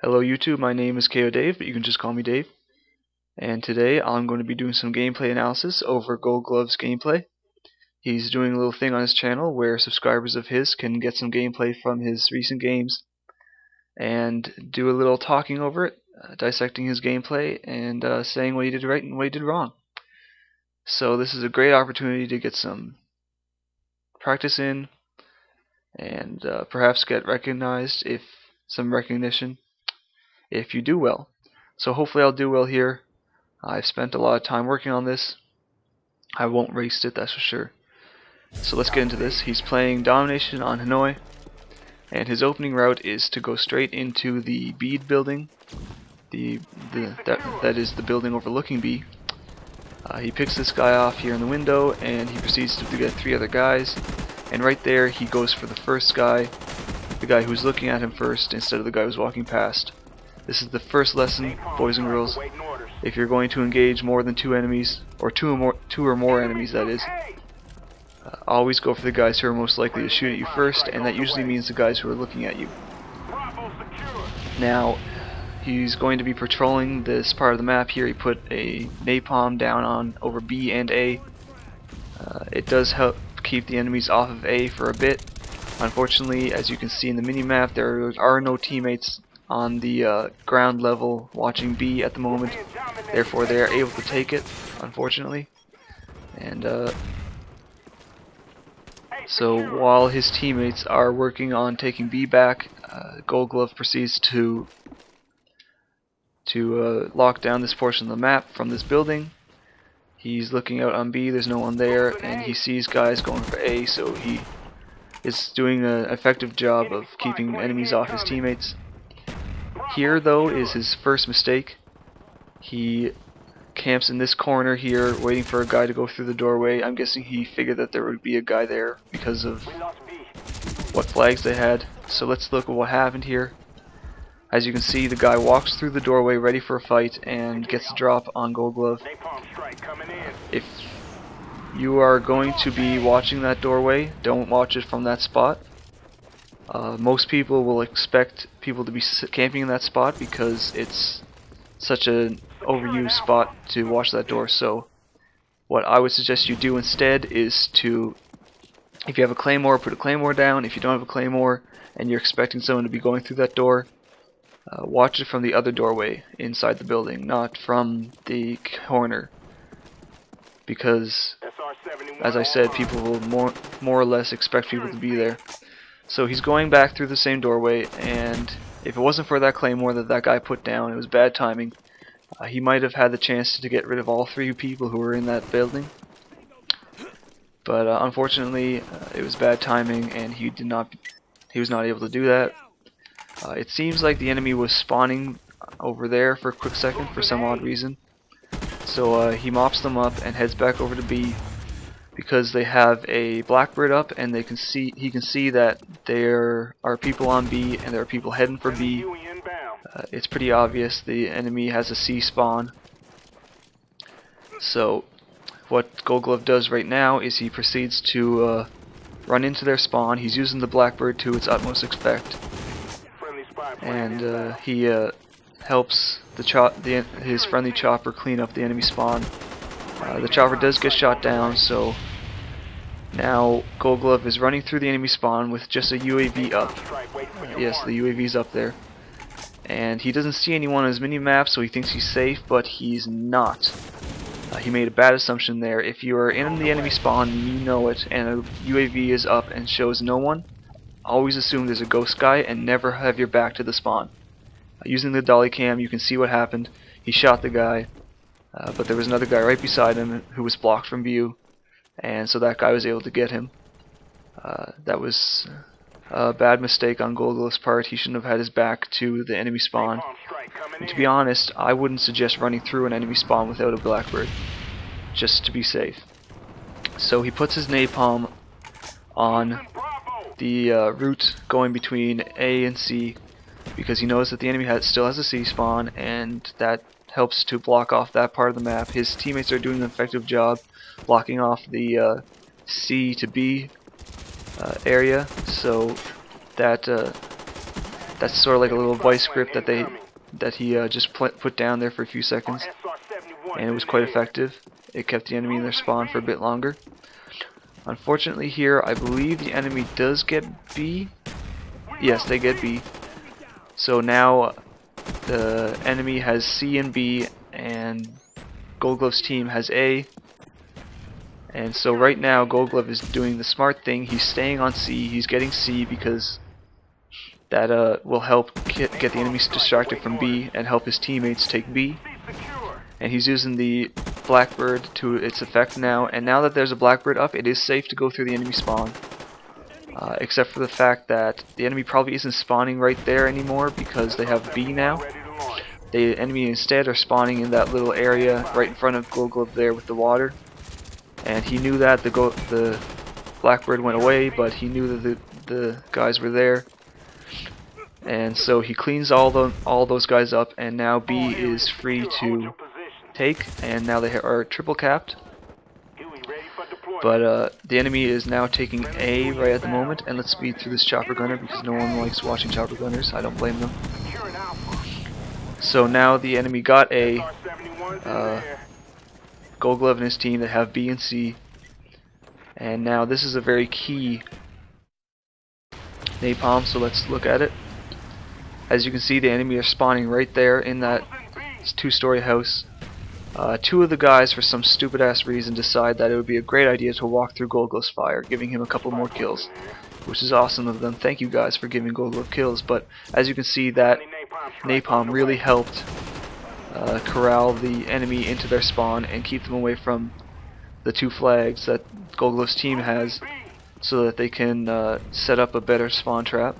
Hello YouTube, my name is KO Dave, but you can just call me Dave. And today I'm going to be doing some gameplay analysis over GoldGlove's gameplay. He's doing a little thing on his channel where subscribers of his can get some gameplay from his recent games and do a little talking over it, dissecting his gameplay and saying what he did right and what he did wrong. So this is a great opportunity to get some practice in and perhaps get recognized, if some recognition, if you do well. So hopefully I'll do well here. I've spent a lot of time working on this. I won't waste it, that's for sure. So let's get into this. He's playing Domination on Hanoi, and his opening route is to go straight into the bead building. That is the building overlooking B. He picks this guy off here in the window, and he proceeds to get 3 other guys. And right there, he goes for the first guy, the guy who's looking at him first instead of the guy who's walking past. This is the first lesson, boys and girls. If you're going to engage more than 2 enemies, or two or more enemies, that is, always go for the guys who are most likely to shoot at you first, and that usually means the guys who are looking at you. Now, he's going to be patrolling this part of the map here. He put a napalm down on over B and A. It does help keep the enemies off of A for a bit. Unfortunately, as you can see in the mini-map, there are no teammates on the ground level watching B at the moment. Therefore, they are able to take it, unfortunately. And so while his teammates are working on taking B back, GoldGlove proceeds to lock down this portion of the map from this building. He's looking out on B, there's no one there, and he sees guys going for A, so he is doing an effective job of keeping enemies off his teammates. Here, though, is his first mistake. He camps in this corner here, waiting for a guy to go through the doorway. I'm guessing he figured that there would be a guy there because of what flags they had. So let's look at what happened here. As you can see, the guy walks through the doorway ready for a fight and gets a drop on GoldGlove. If you are going to be watching that doorway, don't watch it from that spot. Most people will expect people to be camping in that spot because it's such an overused spot to watch that door. So what I would suggest you do instead is to, if you have a claymore, put a claymore down. If you don't have a claymore and you're expecting someone to be going through that door, watch it from the other doorway inside the building, not from the corner, because as I said, people will more or less expect people to be there. So he's going back through the same doorway, and if it wasn't for that claymore that guy put down, it was bad timing. He might have had the chance to get rid of all 3 people who were in that building, but unfortunately it was bad timing, and he was not able to do that. It seems like the enemy was spawning over there for a quick second for some odd reason. So he mops them up and heads back over to B because they have a Blackbird up, and he can see that there are people on B and there are people heading for B. It's pretty obvious the enemy has a C spawn. So what GoldGlove does right now is he proceeds to run into their spawn. He's using the Blackbird to its utmost effect, and he helps his friendly chopper clean up the enemy spawn. The chopper does get shot down, so now GoldGlove is running through the enemy spawn with just a UAV up. Yes, the UAV's up there. And he doesn't see anyone on his mini-map, so he thinks he's safe, but he's not. He made a bad assumption there. If you are in the enemy spawn, you know it, and a UAV is up and shows no one, always assume there's a ghost guy and never have your back to the spawn. Using the dolly cam, you can see what happened. He shot the guy, but there was another guy right beside him who was blocked from view, and so that guy was able to get him. That was a bad mistake on GoldGlove's part. He shouldn't have had his back to the enemy spawn. And to be honest, I wouldn't suggest running through an enemy spawn without a Blackbird, just to be safe. So he puts his napalm on the route going between A and C, because he knows that the enemy still has a C spawn, and that helps to block off that part of the map. His teammates are doing an effective job blocking off the C to B area, so that That's sort of like a little vice grip that he just put down there for a few seconds, and it was quite effective. It kept the enemy in their spawn for a bit longer. Unfortunately here, I believe the enemy does get B. Yes, they get B. So now the enemy has C and B, and GoldGlove's team has A. And so right now GoldGlove is doing the smart thing. He's staying on C. He's getting C because that will help get the enemies distracted from B and help his teammates take B. And he's using the Blackbird to its effect now. And now that there's a Blackbird up, it is safe to go through the enemy spawn. Except for the fact that the enemy probably isn't spawning right there anymore because they have B now. The enemy instead are spawning in that little area right in front of GoldGlove there with the water. And he knew that the Blackbird went away, but he knew that the guys were there. And so he cleans all those guys up, and now B is free to take, and now they are triple capped. But the enemy is now taking A right at the moment, and let's speed through this chopper gunner because no one likes watching chopper gunners. I don't blame them. So now the enemy got A. GoldGlove and his team, they have B and C, and now this is a very key napalm, so let's look at it. As you can see, the enemy are spawning right there in that two-story house. Two of the guys, for some stupid ass reason, decide that it would be a great idea to walk through GoldGlove's fire, giving him a couple more kills, which is awesome of them. Thank you guys for giving GoldGlove kills, but as you can see, that napalm really helped corral the enemy into their spawn and keep them away from the two flags that GoldGlove's team has, so that they can set up a better spawn trap.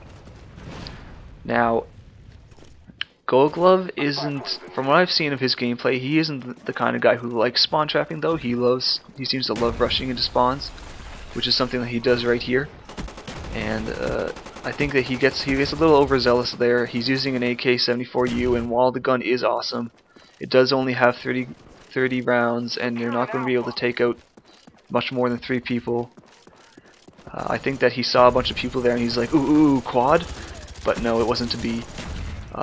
Now, GoldGlove isn't, from what I've seen of his gameplay, he isn't the kind of guy who likes spawn trapping though. He seems to love rushing into spawns, which is something that he does right here. And I think that he gets a little overzealous there. He's using an AK-74U, and while the gun is awesome, it does only have 30 rounds, and you're not going to be able to take out much more than 3 people. I think that he saw a bunch of people there and he's like, ooh, quad? But no, it wasn't to be.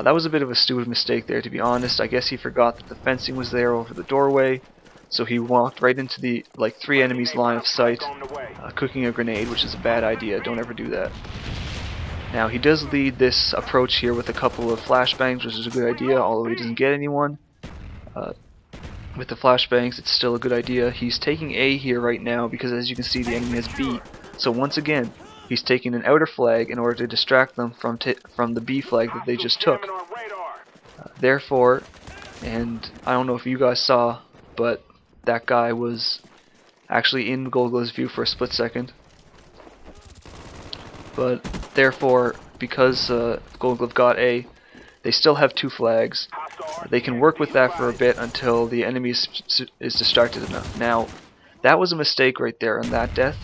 That was a bit of a stupid mistake there, to be honest. I guess he forgot that the fencing was there over the doorway, so he walked right into the 3 enemies line of sight, cooking a grenade, which is a bad idea. Don't ever do that. Now, he does lead this approach here with a couple of flashbangs, which is a good idea, although he doesn't get anyone. With the flashbangs, it's still a good idea. He's taking A here right now because, as you can see, the enemy has B. So once again, he's taking an outer flag in order to distract them from the B flag that they just took. Therefore, and I don't know if you guys saw, but that guy was actually in GoldGlove's view for a split second. But therefore, because GoldGlove got A, they still have 2 flags. They can work with that for a bit until the enemy is distracted enough. Now, that was a mistake right there on that death.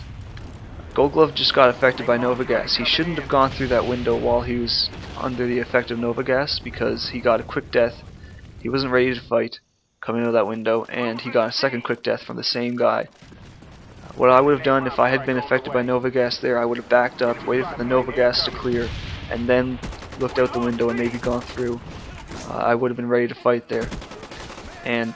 GoldGlove just got affected by Nova Gas. He shouldn't have gone through that window while he was under the effect of Nova Gas because he got a quick death. He wasn't ready to fight coming out of that window, and he got a second quick death from the same guy. What I would have done if I had been affected by Nova Gas there, I would have backed up, waited for the Nova Gas to clear, and then looked out the window and maybe gone through. I would have been ready to fight there. And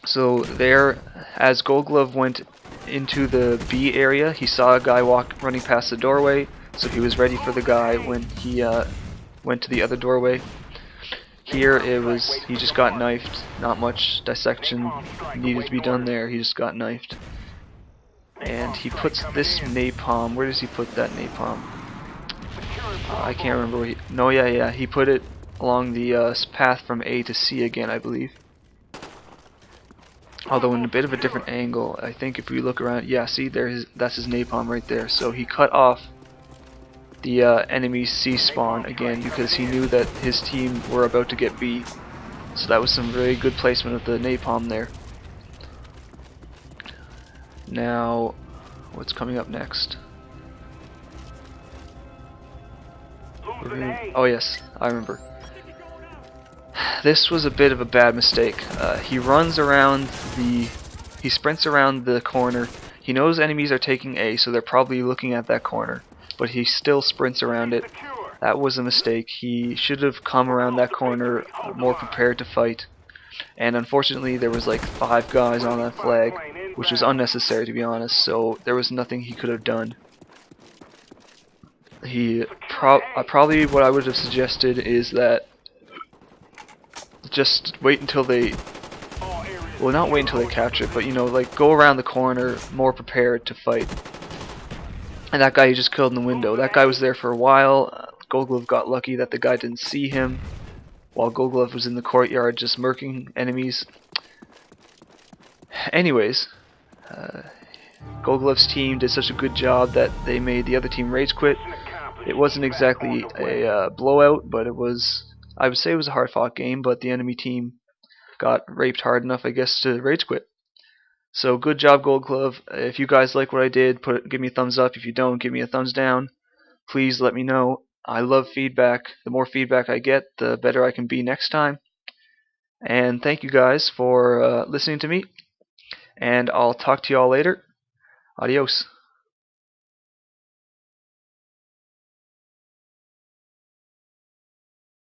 so there, as GoldGlove went into the B area, he saw a guy running past the doorway, so he was ready for the guy when he went to the other doorway. Here he just got knifed. Not much dissection needed to be done there. He just got knifed. And he puts this napalm. Where does he put that napalm? I can't remember where he... No, yeah, he put it along the path from A to C again, I believe. Although in a bit of a different angle. I think if we look around, yeah, see, that's his napalm right there. So he cut off the enemy C spawn again because he knew that his team were about to get B. So that was some very good placement of the napalm there. Now, what's coming up next? Oh yes, I remember. This was a bit of a bad mistake. He sprints around the corner. He knows enemies are taking A, so they're probably looking at that corner, but he still sprints around it. That was a mistake. He should have come around that corner more prepared to fight. And unfortunately, there was like 5 guys on that flag, which was unnecessary to be honest. So there was nothing he could have done. Probably what I would have suggested is that just wait until they, well, not wait until they capture it, but you know, like go around the corner more prepared to fight. And that guy you just killed in the window, that guy was there for a while. GoldGlove got lucky that the guy didn't see him while GoldGlove was in the courtyard just murking enemies. Anyways, GoldGlove's team did such a good job that they made the other team rage quit. It wasn't exactly a blowout, but it was, I would say it was a hard fought game, but the enemy team got raped hard enough, I guess, to rage quit. So good job, GoldGlove. If you guys like what I did, give me a thumbs up. If you don't, give me a thumbs down. Please let me know. I love feedback. The more feedback I get, the better I can be next time. And thank you guys for listening to me. And I'll talk to y'all later. Adios.